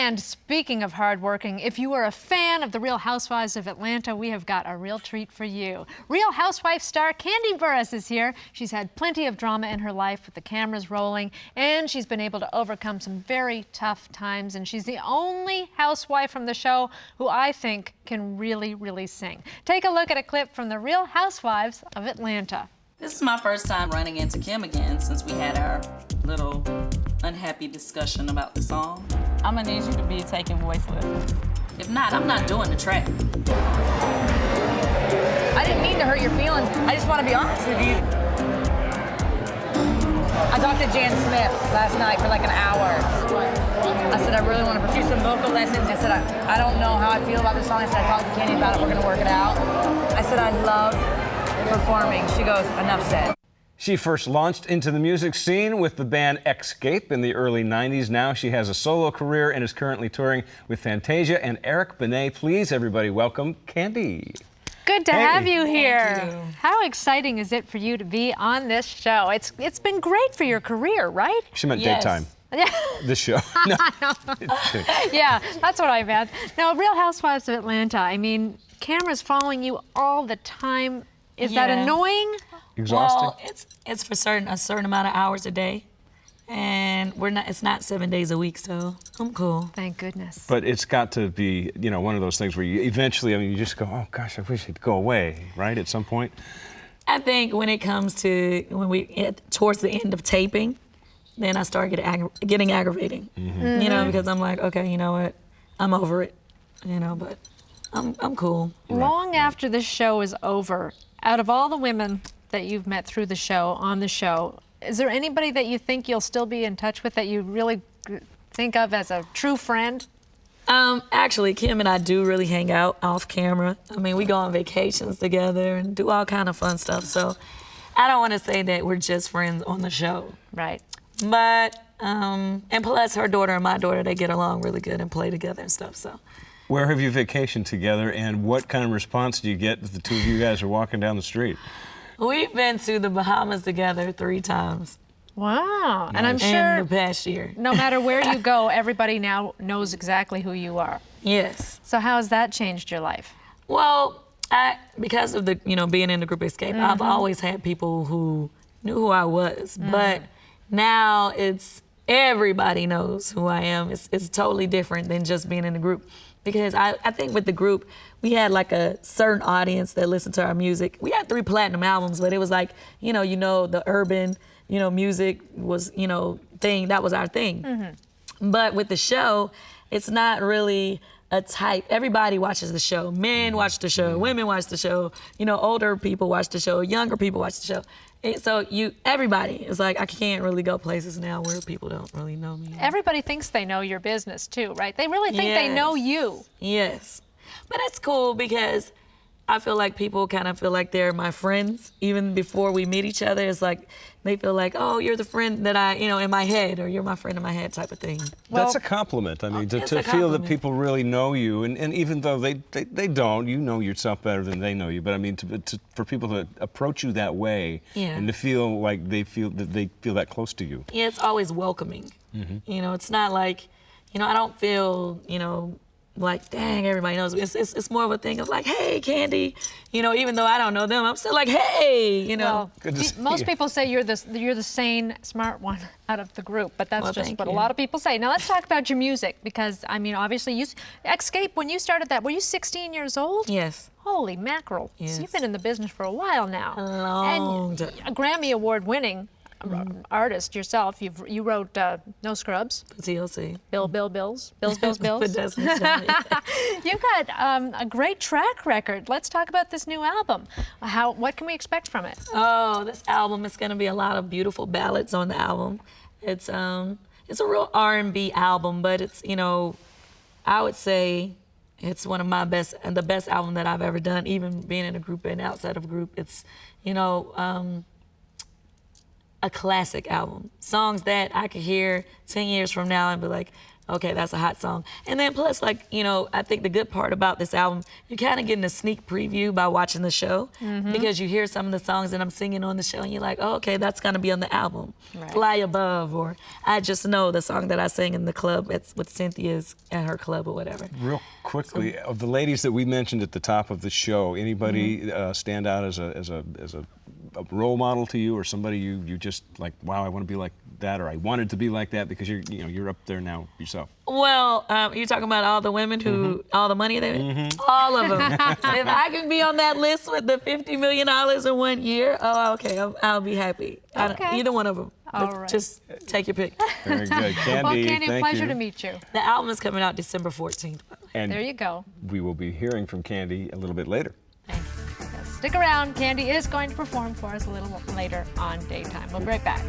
And speaking of hardworking, if you are a fan of the Real Housewives of Atlanta, we have got a real treat for you. Real Housewives star Kandi is here. She's had plenty of drama in her life with the cameras rolling, and she's been able to overcome some very tough times. And she's the only housewife from the show who I think can really, really sing. Take a look at a clip from the Real Housewives of Atlanta. This is my first time running into Kim again since we had our little unhappy discussion about the song. I'm gonna need you to be taking voice lessons. If not, I'm not doing the track. I didn't mean to hurt your feelings. I just want to be honest with you. I talked to Jan Smith last night for like an hour. I said, I really want to pursue some vocal lessons. I said, I don't know how I feel about this song. I said, I talked to Kandi about it. We're going to work it out. I said, I love performing. She goes, enough said. She first launched into the music scene with the band Escape in the early 90s. Now she has a solo career and is currently touring with Fantasia and Eric Benet. Please, everybody, welcome Kandi. Good to have you here. Thank you. How exciting is it for you to be on this show? It's been great for your career, right? She meant Yes. daytime. Yeah. This show. No. Yeah, that's what I meant. Now, Real Housewives of Atlanta, I mean, cameras following you all the time. Is that Yeah. annoying? Exhausting. Well, it's for a certain amount of hours a day, and it's not 7 days a week, so I'm cool. Thank goodness. But it's got to be, one of those things where you eventually, you just go, oh gosh, I wish it'd go away, right? At some point. I think when it comes to towards the end of taping, then I start getting aggravating. Mm-hmm. Because I'm like, okay, you know what, I'm over it. But I'm cool. Long after the show is over, out of all the women that you've met through the show, on the show, is there anybody that you think you'll still be in touch with that you really think of as a true friend? Actually, Kim and I do really hang out off camera. I mean, we go on vacations together and do all kind of fun stuff. So I don't want to say that we're just friends on the show. Right. But, and plus her daughter and my daughter, they get along really good and play together and stuff, so. Where have you vacationed together, and what kind of response do you get if the two of you guys are walking down the street? We've been to the Bahamas together 3 times. Wow. And I'm In sure the past year. no matter where you go, everybody now knows exactly who you are. Yes. So how has that changed your life? Well, because of the, being in the group Escape, I've always had people who knew who I was. But now everybody knows who I am. It's totally different than just being in the group. Because I think with the group, we had like a certain audience that listened to our music. We had 3 platinum albums, but it was like, the urban, music was, thing, that was our thing. But with the show, it's not really a type. Everybody watches the show. Men watch the show, women watch the show, older people watch the show, younger people watch the show. So everybody is like, I can't really go places now where people don't really know me. Everybody thinks they know your business too, right? They really think they know you. Yes. But it's cool because I feel like people kind of feel like they're my friends even before we meet each other. It's like they feel like, oh, you're the friend that I, in my head, or you're my friend in my head type of thing. That's a compliment. I mean, to It's a feel that compliment. people really know you, and even though they don't, you know yourself better than they know you. But I mean, for people to approach you that way, Yeah. and to feel like they feel that close to you. Yeah, it's always welcoming. It's not like, I don't feel, like, dang, everybody knows me. It's more of a thing of like, hey, Kandi, even though I don't know them, I'm still like, hey, Well, Good to see most you. people say you're the sane, smart one out of the group, but that's Well, just thank what a you. lot of people say. Now let's talk about your music, because I mean, obviously, Escape. When you started that, were you 16 years old? Yes. Holy mackerel! Yes. So you've been in the business for a while now. A long and time. a Grammy Award-winning artist yourself. You wrote No Scrubs, TLC. Bills. But that's You've got a great track record. Let's talk about this new album. What can we expect from it? Oh, this album is gonna be a lot of beautiful ballads on the album. It's a real R&B album, but it's, I would say it's one of my best, and the best album that I've ever done, even being in a group and outside of a group. It's, a classic album. Songs that I could hear 10 years from now and be like, okay, that's a hot song. And then plus, like, you know, I think the good part about this album, you're kind of getting a sneak preview by watching the show because you hear some of the songs that I'm singing on the show and you're like, oh, okay, that's gonna be on the album. Right. Fly Above, or I Just Know, the song that I sang in the club with Cynthia's at her club or whatever. Real quickly, of the ladies that we mentioned at the top of the show, anybody stand out as a role model to you, or somebody you just like, wow, I want to be like that, or I wanted to be like that, because you're up there now yourself? Well, you're talking about all the women who, all the money they all of them. If I can be on that list with the $50 million in 1 year, oh, okay, I'll be happy. Okay. Either one of them. All right. Just take your pick. Very good. Kandi, Well, Kandi, thank pleasure you. to meet you. The album is coming out December 14th. And There you go. we will be hearing from Kandi a little bit later. Thank you. Yes, stick around. Kandi is going to perform for us a little later on Daytime. We'll be right back.